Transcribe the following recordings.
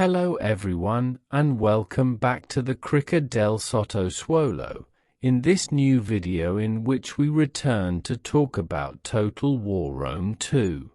Hello everyone, and welcome back to the Cricket del Sottosuolo, in this new video in which we return to talk about Total War Rome 2.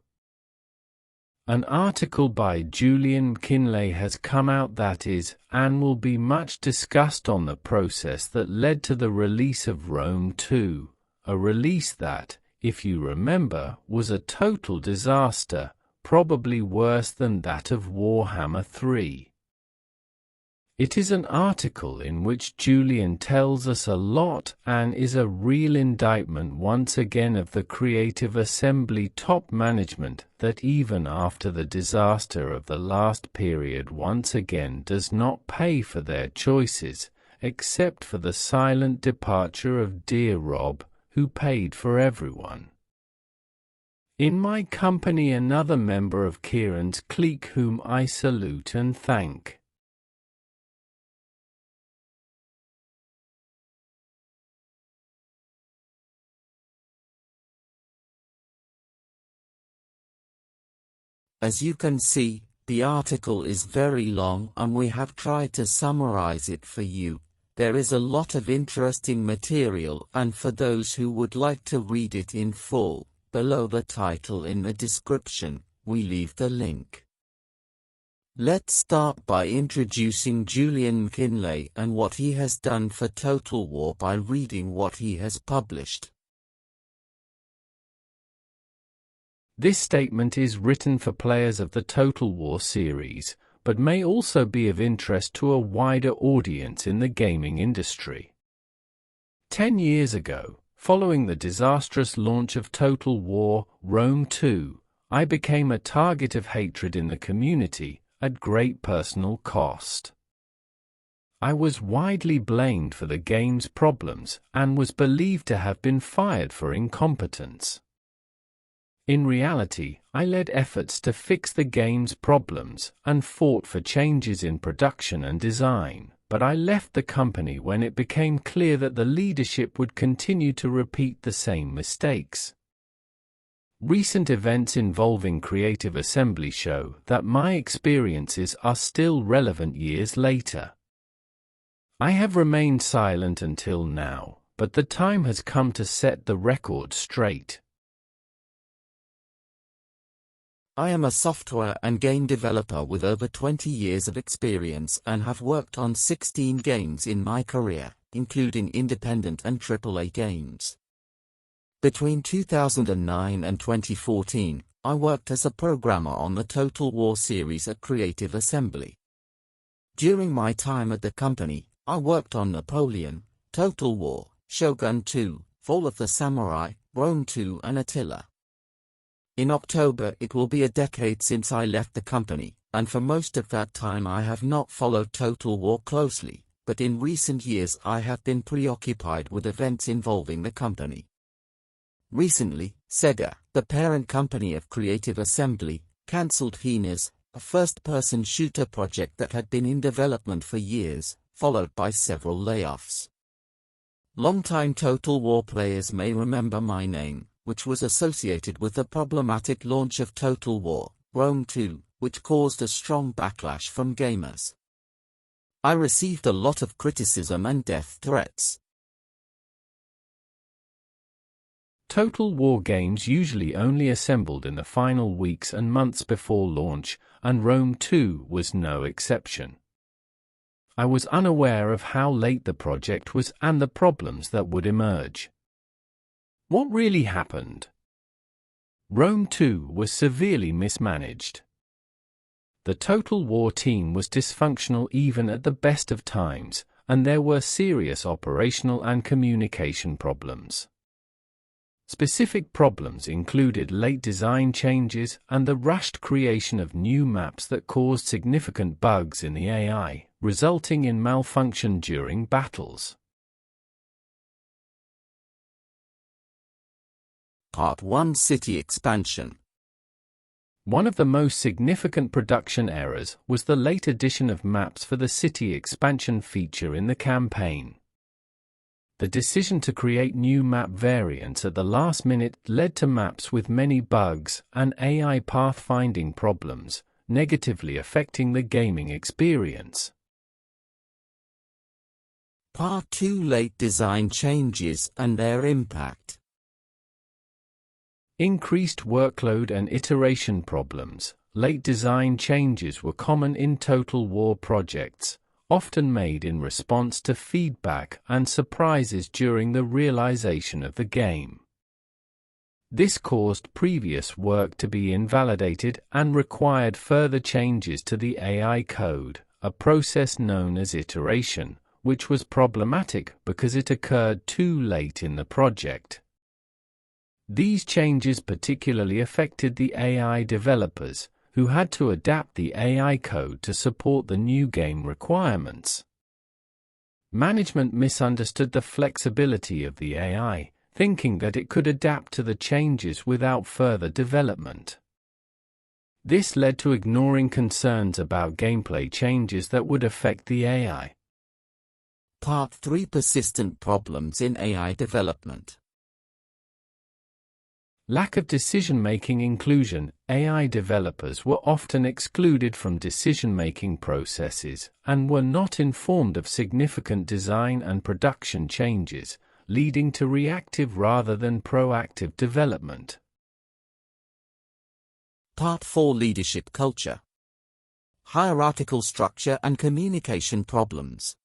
An article by Julian McKinley has come out that is, and will be much discussed on the process that led to the release of Rome 2, a release that, if you remember, was a total disaster, probably worse than that of Warhammer 3. It is an article in which Julian tells us a lot and is a real indictment once again of the Creative Assembly top management that even after the disaster of the last period once again does not pay for their choices, except for the silent departure of dear Rob, who paid for everyone. In my company another member of Kieran's clique whom I salute and thank. As you can see, the article is very long and we have tried to summarize it for you. There is a lot of interesting material, and for those who would like to read it in full, below the title in the description, we leave the link. Let's start by introducing Julian McKinley and what he has done for Total War by reading what he has published. This statement is written for players of the Total War series, but may also be of interest to a wider audience in the gaming industry. 10 years ago, following the disastrous launch of Total War Rome 2, I became a target of hatred in the community, at great personal cost. I was widely blamed for the game's problems, and was believed to have been fired for incompetence. In reality, I led efforts to fix the game's problems, and fought for changes in production and design. But I left the company when it became clear that the leadership would continue to repeat the same mistakes. Recent events involving Creative Assembly show that my experiences are still relevant years later. I have remained silent until now, but the time has come to set the record straight. I am a software and game developer with over 20 years of experience and have worked on 16 games in my career, including independent and AAA games. Between 2009 and 2014, I worked as a programmer on the Total War series at Creative Assembly. During my time at the company, I worked on Napoleon, Total War, Shogun 2, Fall of the Samurai, Rome 2 and Attila. In October it will be a decade since I left the company, and for most of that time I have not followed Total War closely, but in recent years I have been preoccupied with events involving the company. Recently, Sega, the parent company of Creative Assembly, cancelled Heinous, a first-person shooter project that had been in development for years, followed by several layoffs. Longtime Total War players may remember my name, which was associated with the problematic launch of Total War Rome 2, which caused a strong backlash from gamers. I received a lot of criticism and death threats. Total War games usually only assembled in the final weeks and months before launch, and Rome 2 was no exception. I was unaware of how late the project was and the problems that would emerge. What really happened? Rome 2 was severely mismanaged. The Total War team was dysfunctional even at the best of times, and there were serious operational and communication problems. Specific problems included late design changes and the rushed creation of new maps that caused significant bugs in the AI, resulting in malfunction during battles. Part 1 City Expansion. One of the most significant production errors was the late addition of maps for the city expansion feature in the campaign. The decision to create new map variants at the last minute led to maps with many bugs and AI pathfinding problems, negatively affecting the gaming experience. Part 2: Late design changes and their impact. Increased workload and iteration problems. Late design changes were common in Total War projects, often made in response to feedback and surprises during the realization of the game. This caused previous work to be invalidated and required further changes to the AI code, a process known as iteration, which was problematic because it occurred too late in the project. These changes particularly affected the AI developers, who had to adapt the AI code to support the new game requirements. Management misunderstood the flexibility of the AI, thinking that it could adapt to the changes without further development. This led to ignoring concerns about gameplay changes that would affect the AI. Part 3: Persistent problems in AI development. Lack of decision-making inclusion. AI developers were often excluded from decision-making processes and were not informed of significant design and production changes, leading to reactive rather than proactive development. Part 4: Leadership culture. Hierarchical structure and communication problems.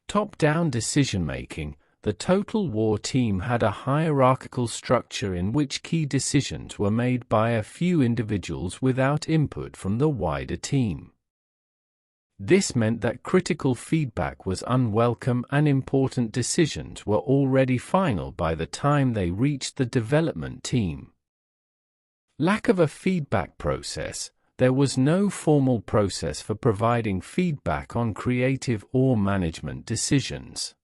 Top-down decision-making. The Total War team had a hierarchical structure in which key decisions were made by a few individuals without input from the wider team. This meant that critical feedback was unwelcome and important decisions were already final by the time they reached the development team. Lack of a feedback process. There was no formal process for providing feedback on creative or management decisions.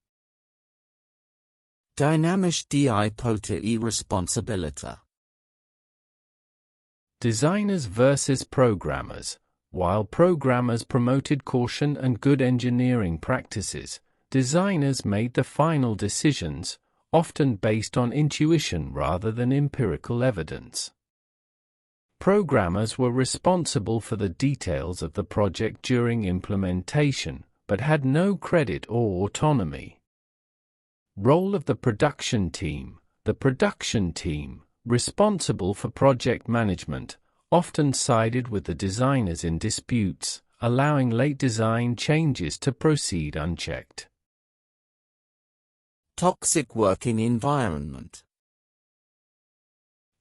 Dynamisch die Pote responsibility. Designers versus programmers. While programmers promoted caution and good engineering practices, designers made the final decisions, often based on intuition rather than empirical evidence. Programmers were responsible for the details of the project during implementation, but had no credit or autonomy. Role of the production team. The production team, responsible for project management, often sided with the designers in disputes, allowing late design changes to proceed unchecked. Toxic working environment.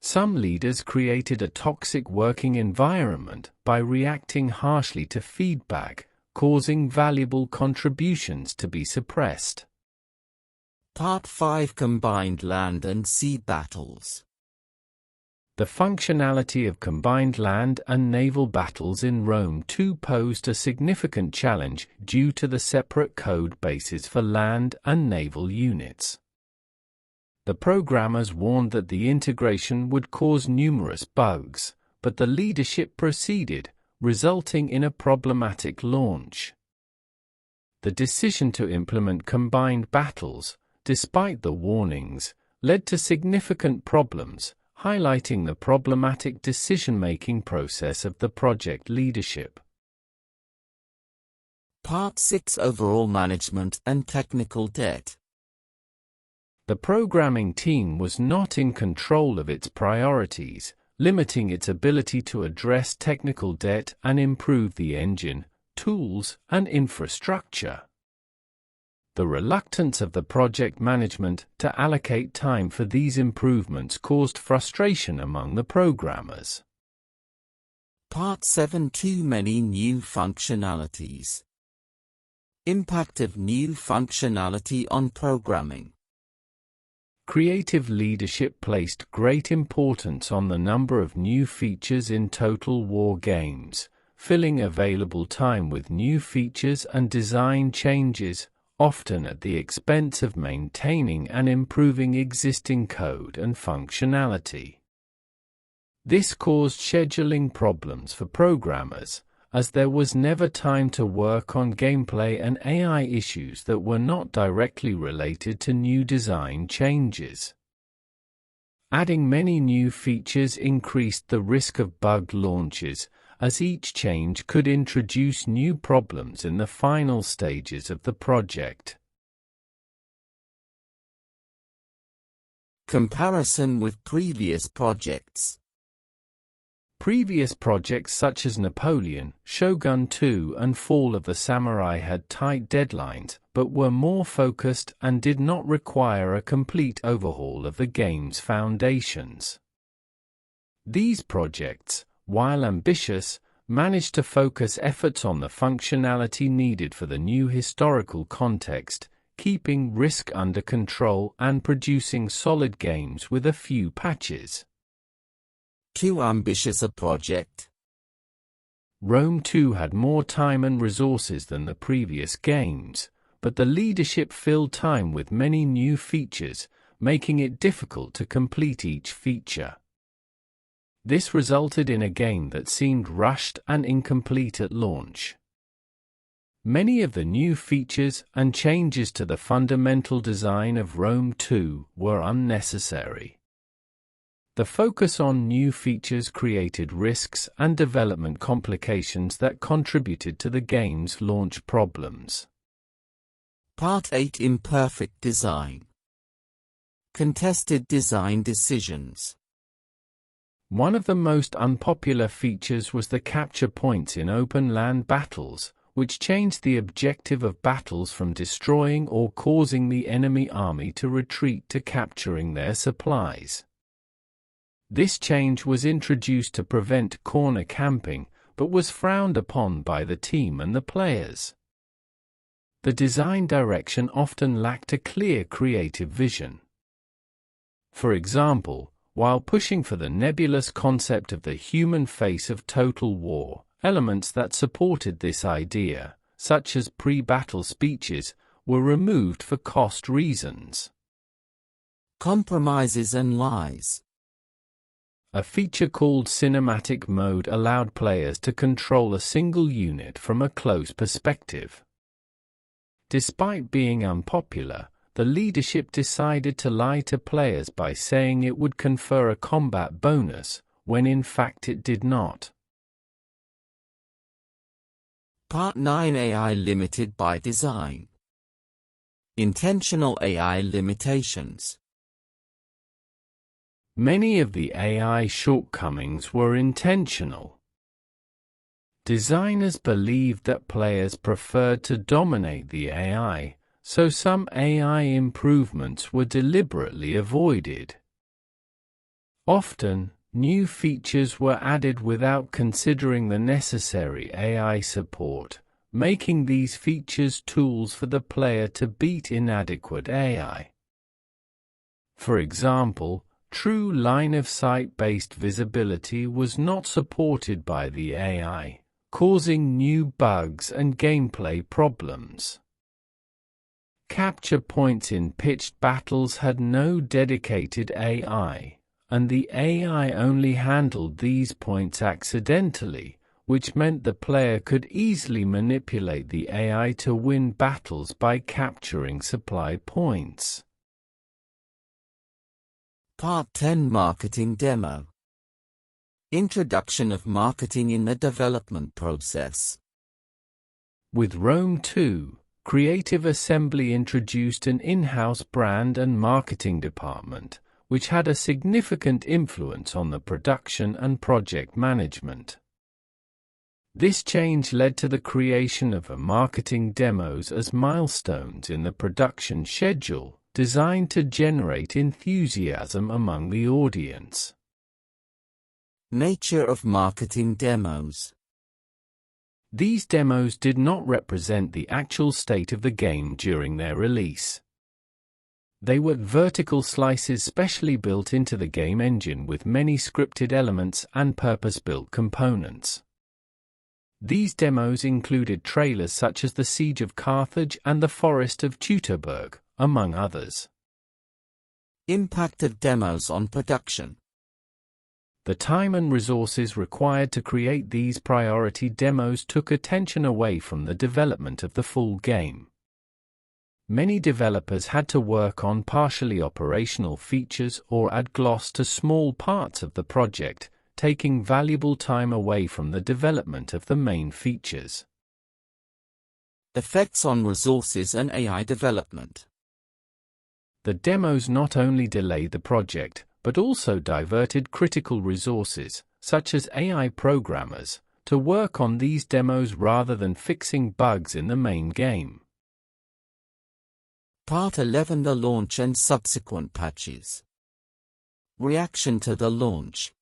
Some leaders created a toxic working environment by reacting harshly to feedback, causing valuable contributions to be suppressed. Part 5: Combined land and sea battles. The functionality of combined land and naval battles in Rome II posed a significant challenge due to the separate code bases for land and naval units. The programmers warned that the integration would cause numerous bugs, but the leadership proceeded, resulting in a problematic launch. The decision to implement combined battles, despite the warnings, led to significant problems, highlighting the problematic decision-making process of the project leadership. Part 6: Overall management and technical debt. The programming team was not in control of its priorities, limiting its ability to address technical debt and improve the engine, tools, and infrastructure. The reluctance of the project management to allocate time for these improvements caused frustration among the programmers. Part 7: Too many new functionalities. Impact of new functionality on programming. Creative leadership placed great importance on the number of new features in Total War games, filling available time with new features and design changes, often at the expense of maintaining and improving existing code and functionality. This caused scheduling problems for programmers, as there was never time to work on gameplay and AI issues that were not directly related to new design changes. Adding many new features increased the risk of bug launches, as each change could introduce new problems in the final stages of the project. Comparison with previous projects. Previous projects such as Napoleon, Shogun 2 and Fall of the Samurai had tight deadlines, but were more focused and did not require a complete overhaul of the game's foundations. These projects, while ambitious, managed to focus efforts on the functionality needed for the new historical context, keeping risk under control and producing solid games with a few patches. Too ambitious a project. Rome 2 had more time and resources than the previous games, but the leadership filled time with many new features, making it difficult to complete each feature. This resulted in a game that seemed rushed and incomplete at launch. Many of the new features and changes to the fundamental design of Rome 2 were unnecessary. The focus on new features created risks and development complications that contributed to the game's launch problems. Part 8: Imperfect Design. Contested design decisions. One of the most unpopular features was the capture points in open land battles, which changed the objective of battles from destroying or causing the enemy army to retreat to capturing their supplies. This change was introduced to prevent corner camping, but was frowned upon by the team and the players. The design direction often lacked a clear creative vision. For example, while pushing for the nebulous concept of the human face of total war, elements that supported this idea, such as pre-battle speeches, were removed for cost reasons. Compromises and lies. A feature called Cinematic Mode allowed players to control a single unit from a close perspective. Despite being unpopular, the leadership decided to lie to players by saying it would confer a combat bonus, when in fact it did not. Part 9: AI limited by design. Intentional AI limitations. Many of the AI shortcomings were intentional. Designers believed that players preferred to dominate the AI, so some AI improvements were deliberately avoided. Often, new features were added without considering the necessary AI support, making these features tools for the player to beat inadequate AI. For example, true line-of-sight-based visibility was not supported by the AI, causing new bugs and gameplay problems. Capture points in pitched battles had no dedicated AI, and the AI only handled these points accidentally, which meant the player could easily manipulate the AI to win battles by capturing supply points. Part 10: Marketing Demo. Introduction of marketing in the development process. With Rome 2, Creative Assembly introduced an in-house brand and marketing department, which had a significant influence on the production and project management. This change led to the creation of marketing demos as milestones in the production schedule, designed to generate enthusiasm among the audience. Nature of marketing demos. These demos did not represent the actual state of the game during their release. They were vertical slices specially built into the game engine with many scripted elements and purpose-built components. These demos included trailers such as the Siege of Carthage and the Forest of Teutoburg, among others. Impact of demos on production. The time and resources required to create these priority demos took attention away from the development of the full game. Many developers had to work on partially operational features or add gloss to small parts of the project, taking valuable time away from the development of the main features. Effects on resources and AI development. The demos not only delayed the project, but also diverted critical resources, such as AI programmers, to work on these demos rather than fixing bugs in the main game. Part 11: The launch and subsequent patches. Reaction to the launch.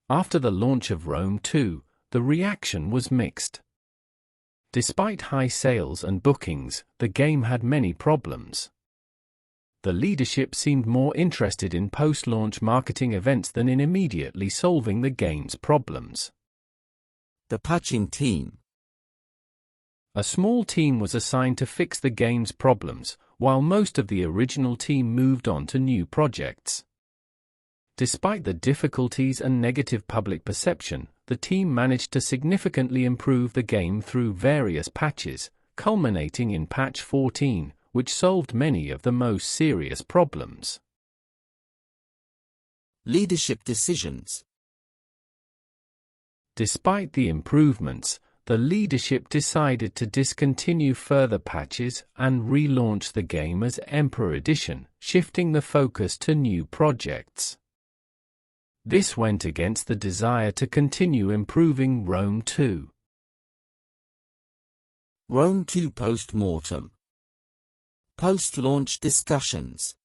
After the launch of Rome 2, the reaction was mixed. Despite high sales and bookings, the game had many problems. The leadership seemed more interested in post-launch marketing events than in immediately solving the game's problems. The patching team. A small team was assigned to fix the game's problems, while most of the original team moved on to new projects. Despite the difficulties and negative public perception, the team managed to significantly improve the game through various patches, culminating in patch 14, which solved many of the most serious problems. Leadership decisions. Despite the improvements, the leadership decided to discontinue further patches and relaunch the game as Emperor Edition, shifting the focus to new projects. This went against the desire to continue improving Rome 2. Rome 2 post-mortem. Post-launch discussions.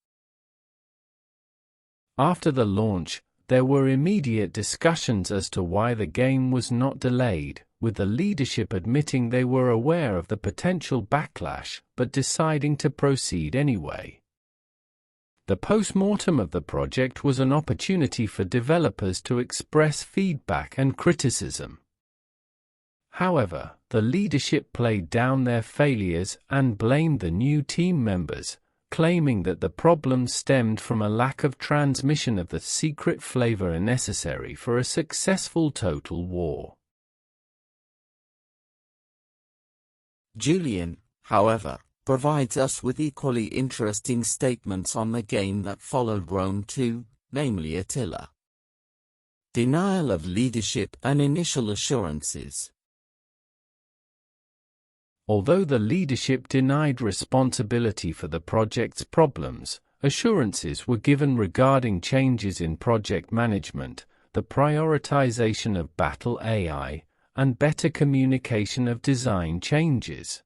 After the launch, there were immediate discussions as to why the game was not delayed, with the leadership admitting they were aware of the potential backlash, but deciding to proceed anyway. The post-mortem of the project was an opportunity for developers to express feedback and criticism. However, the leadership played down their failures and blamed the new team members, claiming that the problems stemmed from a lack of transmission of the secret flavor necessary for a successful Total War. Julian, however, provides us with equally interesting statements on the game that followed Rome 2, namely Attila. Denial of leadership and initial assurances. Although the leadership denied responsibility for the project's problems, assurances were given regarding changes in project management, the prioritization of battle AI, and better communication of design changes.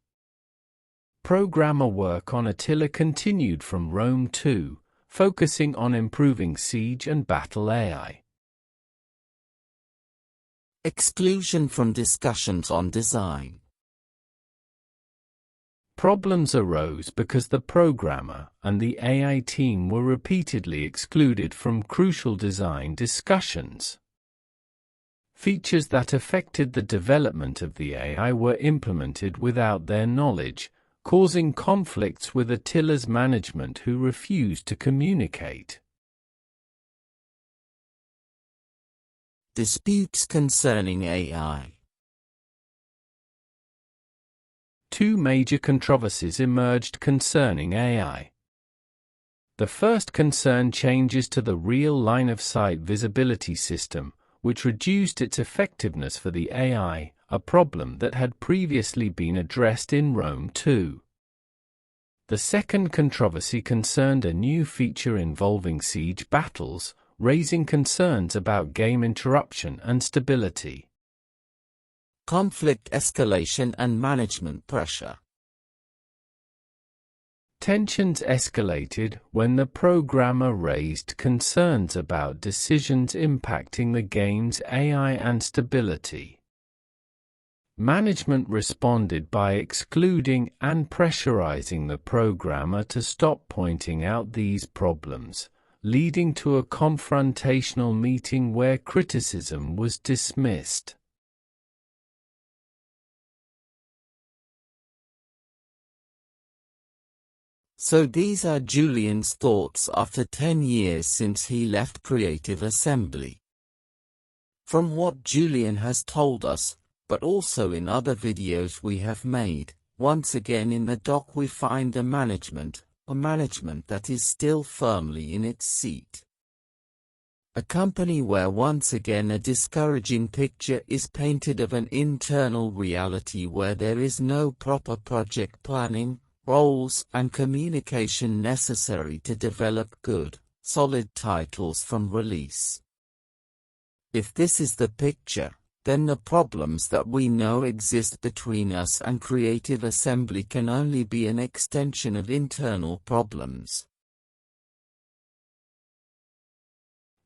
Programmer work on Attila continued from Rome 2, focusing on improving siege and battle AI. Exclusion from discussions on design. Problems arose because the programmer and the AI team were repeatedly excluded from crucial design discussions. Features that affected the development of the AI were implemented without their knowledge, causing conflicts with Attila's management who refused to communicate. Disputes concerning AI. Two major controversies emerged concerning AI. The first concerned changes to the real line-of-sight visibility system, which reduced its effectiveness for the AI, a problem that had previously been addressed in Rome 2. The second controversy concerned a new feature involving siege battles, raising concerns about game interruption and stability. Conflict escalation and management pressure. Tensions escalated when the programmer raised concerns about decisions impacting the game's AI and stability. Management responded by excluding and pressurizing the programmer to stop pointing out these problems, leading to a confrontational meeting where criticism was dismissed. So these are Julian's thoughts after 10 years since he left Creative Assembly. From what Julian has told us, but also in other videos we have made, Once again in the dock we find a management that is still firmly in its seat. A company where once again a discouraging picture is painted of an internal reality where there is no proper project planning, roles and communication necessary to develop good, solid titles from release. If this is the picture, then the problems that we know exist between us and Creative Assembly can only be an extension of internal problems.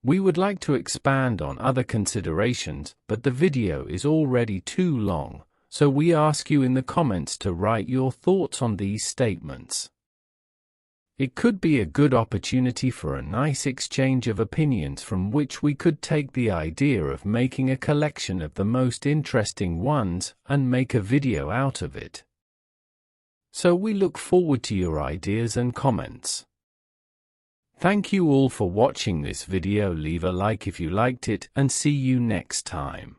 We would like to expand on other considerations, but the video is already too long, so we ask you in the comments to write your thoughts on these statements. It could be a good opportunity for a nice exchange of opinions from which we could take the idea of making a collection of the most interesting ones and make a video out of it. So we look forward to your ideas and comments. Thank you all for watching this video. Leave a like if you liked it and see you next time.